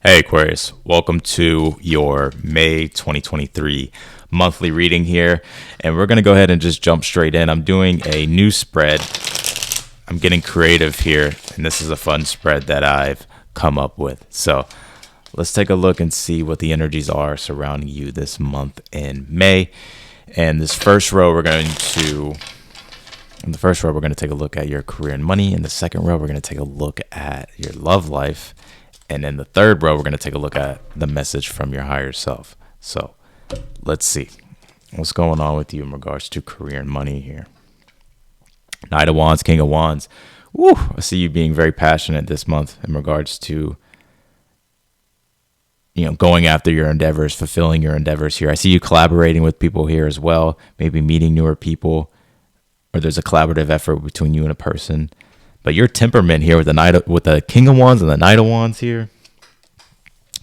Hey Aquarius, welcome to your May 2023 monthly reading here. And we're going to go ahead and just jump straight in. I'm doing a new spread. I'm getting creative here, and this is a fun spread that I've come up with. So let's take a look and see what the energies are surrounding you this month in May. And this first row, we're going to take a look at your career and money. In the second row, we're going to take a look at your love life. And in the third row, we're going to take a look at the message from your higher self. So let's see what's going on with you in regards to career and money here. Knight of Wands, King of Wands. Woo, I see you being very passionate this month in regards to, going after your endeavors, fulfilling your endeavors here. I see you collaborating with people here as well, maybe meeting newer people, or there's a collaborative effort between you and a person. But your temperament here with the King of Wands and the Knight of Wands here.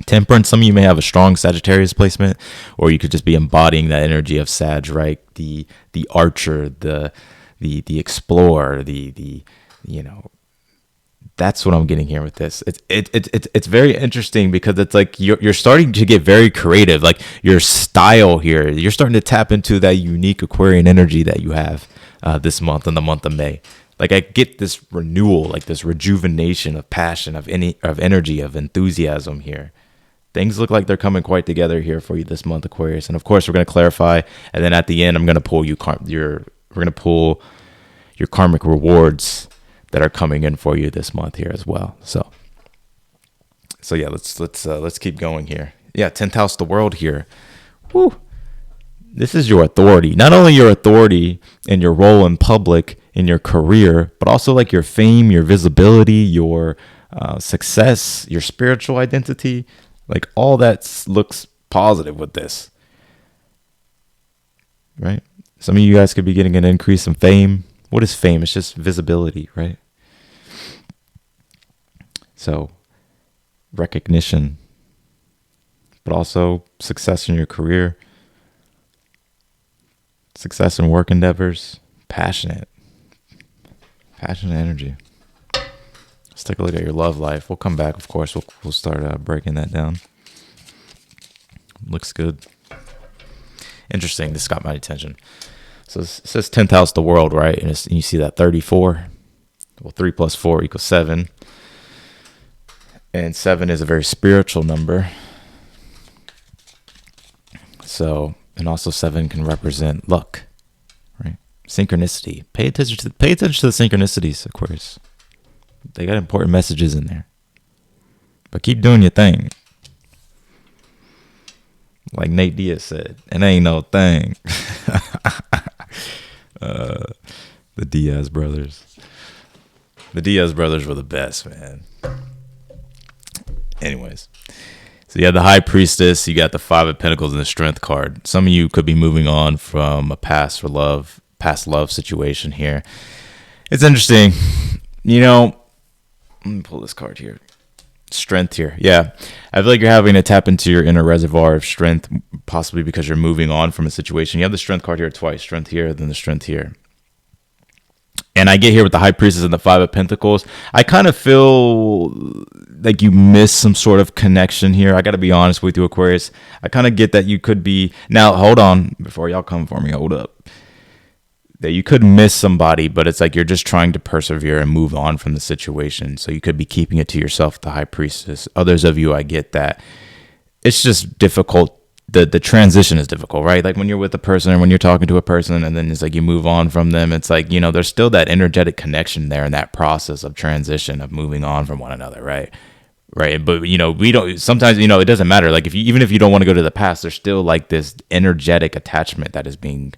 Temperance, some of you may have a strong Sagittarius placement, or you could just be embodying that energy of Sag, right? The archer, the explorer, that's what I'm getting here with this. It's very interesting because it's like you're starting to get very creative. Like your style here, you're starting to tap into that unique Aquarian energy that you have this month, in the month of May. Like I get this renewal, like this rejuvenation of passion, of energy, of enthusiasm here. Things look like they're coming quite together here for you this month, Aquarius. And of course, we're going to clarify, and then at the end, I'm going to pull we're going to pull your karmic rewards that are coming in for you this month here as well. So yeah, let's keep going here. Yeah, 10th house, the world here. Woo. This is your authority. Not only your authority in your role in public, in your career, but also like your fame, your visibility, your success, your spiritual identity. Like all that looks positive with this, right? Some of you guys could be getting an increase in fame. What is fame? It's just visibility, right? So recognition, but also success in your career, success in work endeavors, passionate energy. Let's take a look at your love life. We'll come back, of course. We'll start breaking that down. Looks good. Interesting. This got my attention. So it says 10th house, the world, right? And you see that 34. Well, 3 plus 4 equals 7. And 7 is a very spiritual number. So, and also 7 can represent luck, right? Synchronicity. Pay attention to the synchronicities, Aquarius. They got important messages in there. But keep doing your thing. Like Nate Diaz said, it ain't no thing. The Diaz brothers. The Diaz brothers were the best, man. Anyways. So you have the High Priestess, you got the 5 of Pentacles and the Strength card. Some of you could be moving on from a past love situation here. It's interesting. Let me pull this card here. Strength here. Yeah. I feel like you're having to tap into your inner reservoir of strength, possibly because you're moving on from a situation. You have the Strength card here twice. Strength here, then the Strength here. And I get here with the High Priestess and the 5 of Pentacles. I kind of feel like you miss some sort of connection here. I got to be honest with you, Aquarius. I kind of get that you could be... Now, hold on. Before y'all come for me, hold up. That you could miss somebody, but it's like you're just trying to persevere and move on from the situation. So you could be keeping it to yourself, the High Priestess. Others of you, I get that. It's just difficult. The transition is difficult, right? Like when you're with a person or when you're talking to a person and then it's like you move on from them, it's like, there's still that energetic connection there in that process of transition, of moving on from one another, right? Right. But, we don't, sometimes, it doesn't matter. Like even if you don't want to go to the past, there's still like this energetic attachment that is being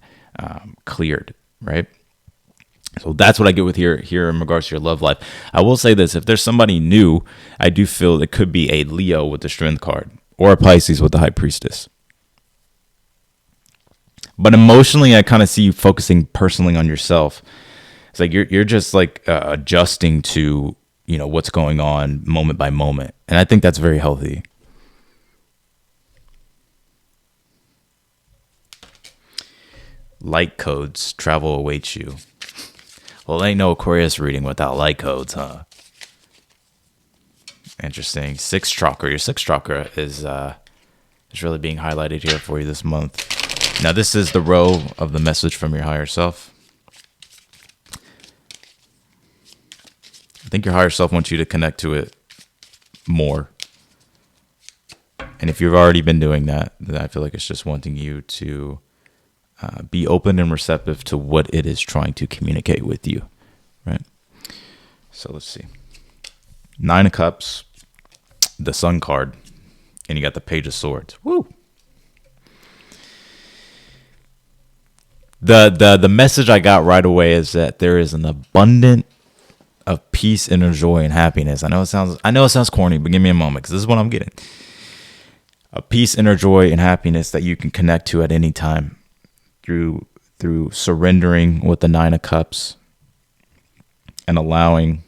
cleared, right? So that's what I get with here in regards to your love life. I will say this, if there's somebody new, I do feel it could be a Leo with the Strength card or a Pisces with the High Priestess. But emotionally, I kind of see you focusing personally on yourself. It's like you're just like adjusting to, what's going on moment by moment. And I think that's very healthy. Light codes, travel awaits you. Well, ain't no Aquarius reading without light codes, huh? Interesting. Sixth chakra. Your sixth chakra is really being highlighted here for you this month. Now, this is the row of the message from your higher self. I think your higher self wants you to connect to it more. And if you've already been doing that, then I feel like it's just wanting you to be open and receptive to what it is trying to communicate with you, right? So let's see. Nine of Cups, the Sun card, and you got the Page of Swords. Woo! The message I got right away is that there is an abundance of peace, inner joy, and happiness. I know it sounds corny, but give me a moment, because this is what I'm getting. A peace, inner joy, and happiness that you can connect to at any time through surrendering with the Nine of Cups and allowing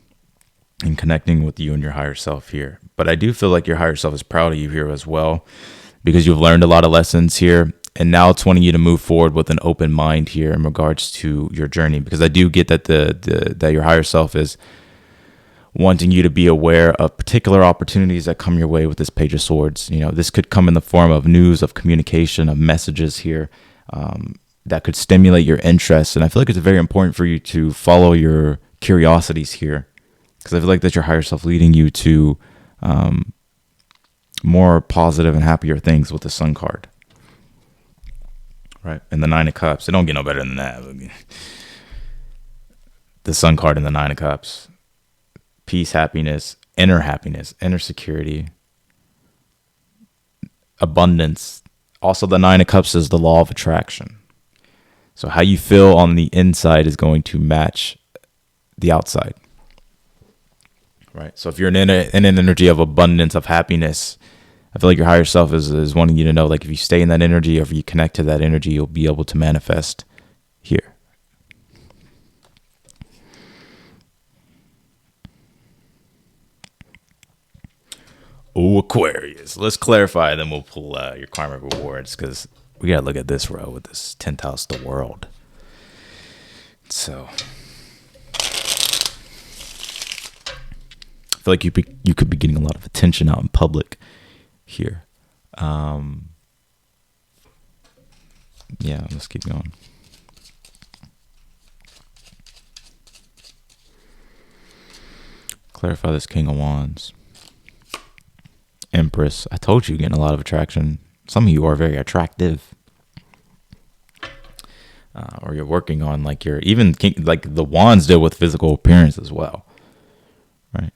and connecting with you and your higher self here. But I do feel like your higher self is proud of you here as well, because you've learned a lot of lessons here. And now it's wanting you to move forward with an open mind here in regards to your journey, because I do get that that your higher self is wanting you to be aware of particular opportunities that come your way with this Page of Swords. You know, this could come in the form of news, of communication, of messages here that could stimulate your interest. And I feel like it's very important for you to follow your curiosities here, because I feel like that's your higher self leading you to more positive and happier things with the Sun card. Right. And the Nine of Cups. It don't get no better than that. The Sun card and the Nine of Cups. Peace, happiness, inner security, abundance. Also, the Nine of Cups is the law of attraction. So how you feel on the inside is going to match the outside. Right. So if you're in an energy of abundance, of happiness, I feel like your higher self is wanting you to know, like, if you stay in that energy or if you connect to that energy, you'll be able to manifest here. Oh, Aquarius. Let's clarify, then we'll pull your karmic rewards, because we got to look at this row with this 10th house, the world. So I feel like you could be getting a lot of attention out in public here. Yeah, let's keep going. Clarify this King of Wands. Empress. I told you, getting a lot of attraction. Some of you are very attractive. Or you're working on, like, your, even like the wands deal with physical appearance as well. Right?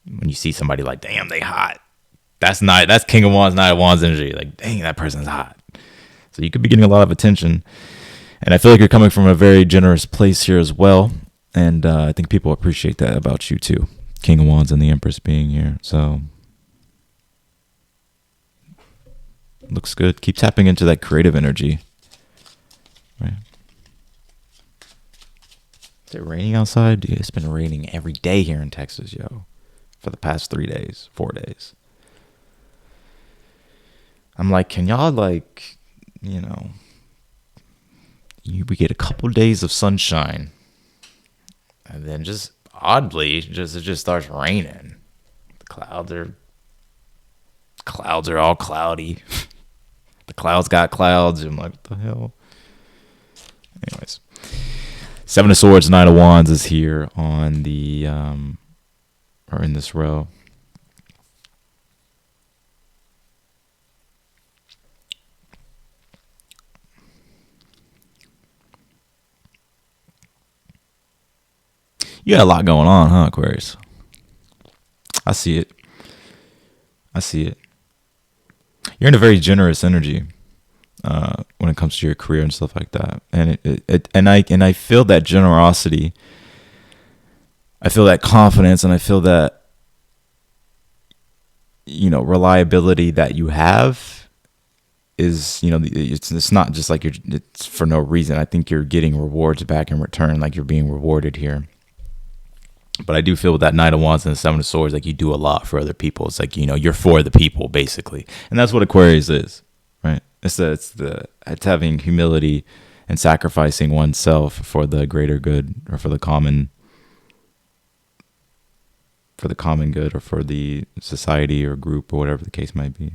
When you see somebody like, damn, they hot. That's King of Wands, Knight of Wands energy. Like, dang, that person's hot. So you could be getting a lot of attention. And I feel like you're coming from a very generous place here as well. And I think people appreciate that about you too. King of Wands and the Empress being here. So looks good. Keep tapping into that creative energy. Right. Is it raining outside? Dude, it's been raining every day here in Texas, yo. For the past 4 days. I'm like, can y'all, like, you know, we get a couple days of sunshine, and then just oddly, it just starts raining. The clouds are all cloudy. The clouds got clouds. I'm like, what the hell? Anyways, Seven of Swords, Knight of Wands is here on the or in this row. You got a lot going on, huh, Aquarius? I see it. You're in a very generous energy when it comes to your career and stuff like that, and I feel that generosity. I feel that confidence, and I feel that, you know, reliability that you have is, you know, it's not just like it's for no reason. I think you're getting rewards back in return, like you're being rewarded here. But I do feel with that Knight of Wands and the Seven of Swords, like you do a lot for other people. It's like, you know, you're for the people, basically. And that's what Aquarius is, right? It's having humility and sacrificing oneself for the greater good, or for the common for the common good or for the society or group or whatever the case might be.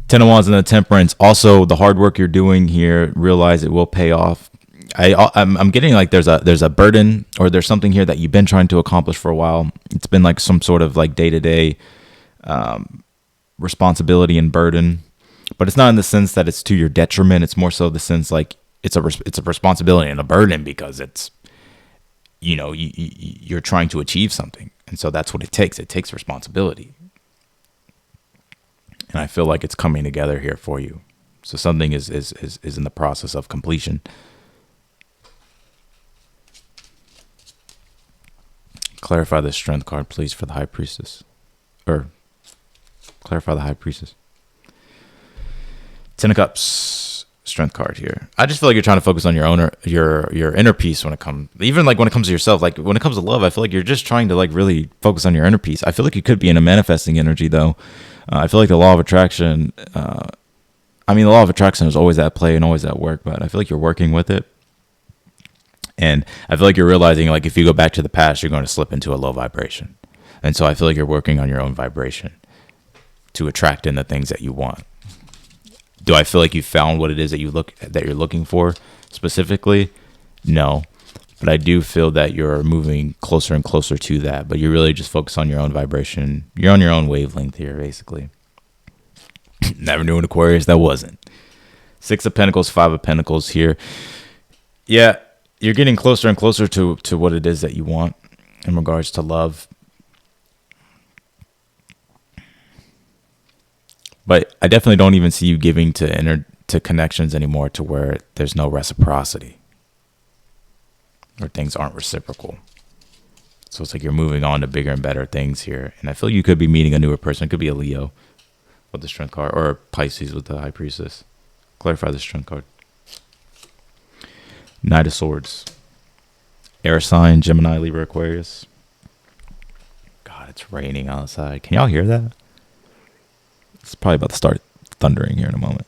Ten of Wands and the Temperance. Also, the hard work you're doing here, realize it will pay off. I'm getting like there's a burden, or there's something here that you've been trying to accomplish for a while. It's been like some sort of like day-to-day responsibility and burden, but it's not in the sense that it's to your detriment. It's more so the sense like it's a responsibility and a burden, because it's, you know, you're trying to achieve something, and so that's what it takes. It takes responsibility, and I feel like it's coming together here for you. So something is in the process of completion. Clarify the Strength card, please, for the High Priestess. Or clarify the High Priestess. Ten of Cups, Strength card here. I just feel like you're trying to focus on your own, your inner peace when it comes, even like when it comes to yourself. Like when it comes to love, I feel like you're just trying to like really focus on your inner peace. I feel like you could be in a manifesting energy though. I feel like the law of attraction. The law of attraction is always at play and always at work, but I feel like you're working with it. And I feel like you're realizing, like, if you go back to the past, you're going to slip into a low vibration. And so I feel like you're working on your own vibration to attract in the things that you want. Do I feel like you found what it is that you're looking for specifically? No. But I do feel that you're moving closer and closer to that. But you really just focus on your own vibration. You're on your own wavelength here, basically. Never knew an Aquarius that wasn't. Six of Pentacles, Five of Pentacles here. Yeah. You're getting closer and closer to what it is that you want in regards to love. But I definitely don't even see you giving to connections anymore to where there's no reciprocity or things aren't reciprocal. So it's like you're moving on to bigger and better things here. And I feel you could be meeting a newer person. It could be a Leo with the Strength card, or Pisces with the High Priestess. Clarify the Strength card. Knight of Swords. Air sign, Gemini, Libra, Aquarius. God, it's raining outside. Can y'all hear that? It's probably about to start thundering here in a moment.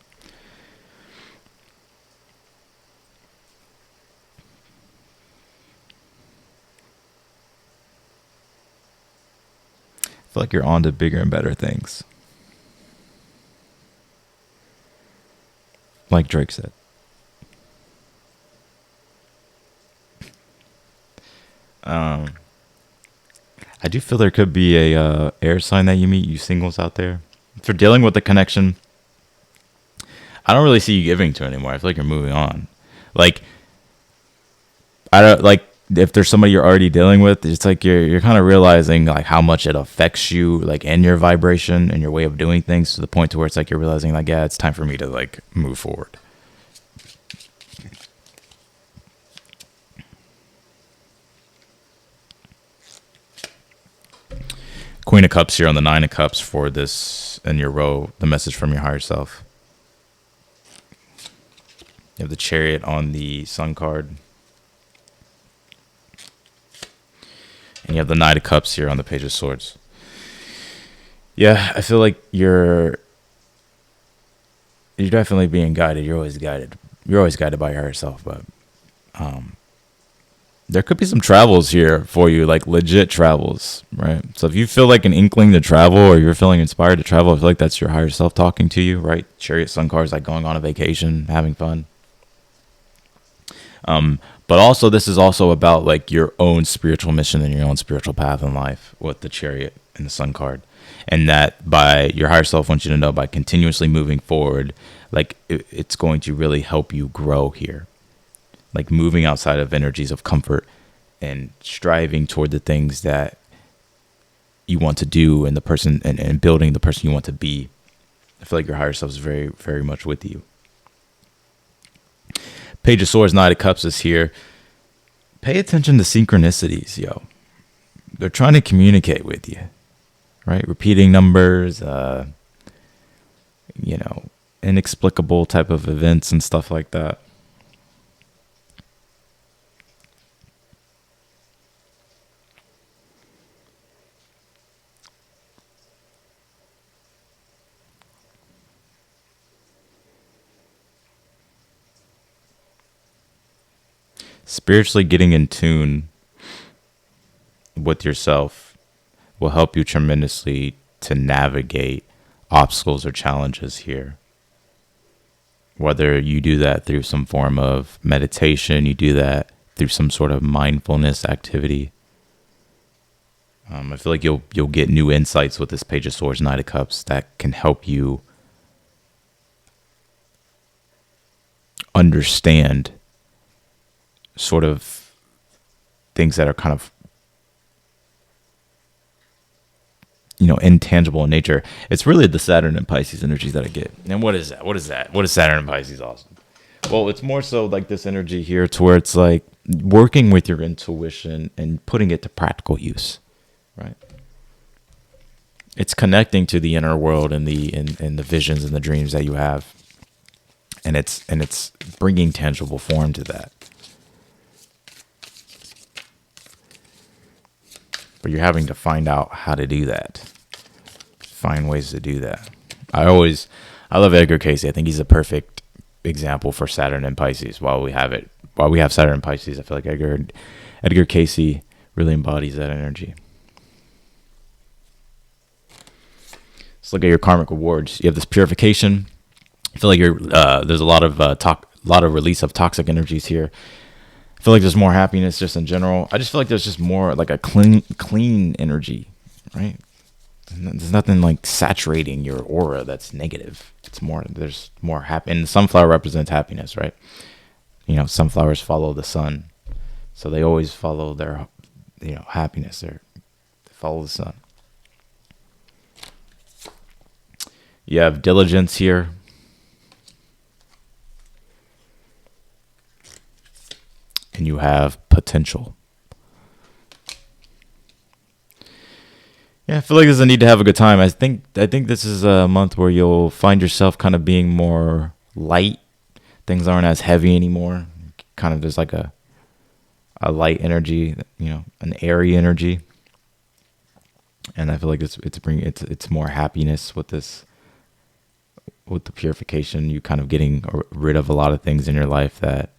I feel like you're on to bigger and better things. Like Drake said. I do feel there could be a air sign that you meet, you singles out there. If you're dealing with the connection, I don't really see you giving to anymore. I feel like you're moving on. Like, I don't like if there's somebody you're already dealing with. It's like you're kind of realizing like how much it affects you, like in your vibration and your way of doing things, to the point to where it's like you're realizing like, yeah, it's time for me to like move forward. Queen of Cups here on the Nine of Cups for this in your row, the message from your higher self. You have the Chariot on the Sun card. And you have the Knight of Cups here on the Page of Swords. Yeah, I feel like you're definitely being guided. You're always guided. You're always guided by your higher self, but there could be some travels here for you, like legit travels, right? So if you feel like an inkling to travel, or you're feeling inspired to travel, I feel like that's your higher self talking to you, right? Chariot, Sun card is like going on a vacation, having fun. But also this is also about like your own spiritual mission and your own spiritual path in life with the Chariot and the Sun card. And that by your higher self wants you to know, by continuously moving forward, like it's going to really help you grow here. Like moving outside of energies of comfort and striving toward the things that you want to do, and the person and building the person you want to be. I feel like your higher self is very, very much with you. Page of Swords, Knight of Cups is here. Pay attention to synchronicities, yo. They're trying to communicate with you, right? Repeating numbers, inexplicable type of events and stuff like that. Spiritually getting in tune with yourself will help you tremendously to navigate obstacles or challenges here. Whether you do that through some form of meditation, you do that through some sort of mindfulness activity. I feel like you'll get new insights with this Page of Swords, Knight of Cups that can help you understand sort of things that are kind of, intangible in nature. It's really the Saturn and Pisces energies that I get. And what is that? What is that? What is Saturn and Pisces? Awesome. Well, it's more so like this energy here to where it's like working with your intuition and putting it to practical use, right? It's connecting to the inner world and the visions and the dreams that you have. And it's bringing tangible form to that. But you're having to find out how to do that. Find ways to do that. I love Edgar Cayce. I think he's a perfect example for Saturn and Pisces. While we have Saturn and Pisces, I feel like Edgar Cayce really embodies that energy. Let's look at your karmic rewards. You have this purification. I feel like there's a lot of release of toxic energies here. I feel like there's more happiness just in general. I just feel like there's just more like a clean energy, right? There's nothing like saturating your aura that's negative. There's more happy. And the sunflower represents happiness, right? Sunflowers follow the sun. So they always follow their, happiness. They follow the sun. You have diligence here. And you have potential. Yeah, I feel like there's a need to have a good time. I think this is a month where you'll find yourself kind of being more light. Things aren't as heavy anymore. Kind of there's like a light energy, an airy energy. And I feel like it's more happiness with this, with the purification. You kind of getting rid of a lot of things in your life that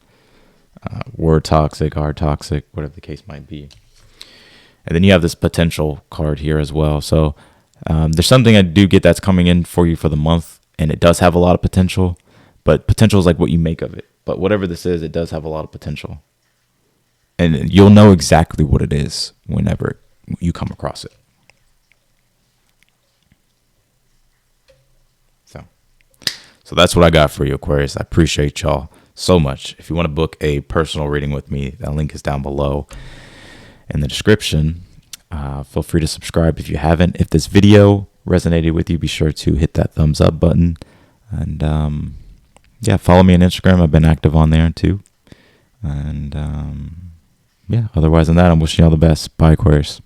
were toxic, are toxic, whatever the case might be. And then you have this potential card here as well. So there's something I do get that's coming in for you for the month, and it does have a lot of potential, but potential is like what you make of it. But whatever this is, it does have a lot of potential. And you'll know exactly what it is whenever you come across it. So that's what I got for you, Aquarius. I appreciate y'all so much. If you want to book a personal reading with me, that link is down below in the description. Feel free to subscribe if you haven't. If this video resonated with you, be sure to hit that thumbs up button. And follow me on Instagram. I've been active on there too. And otherwise than that, I'm wishing you all the best. Bye, Aquarius.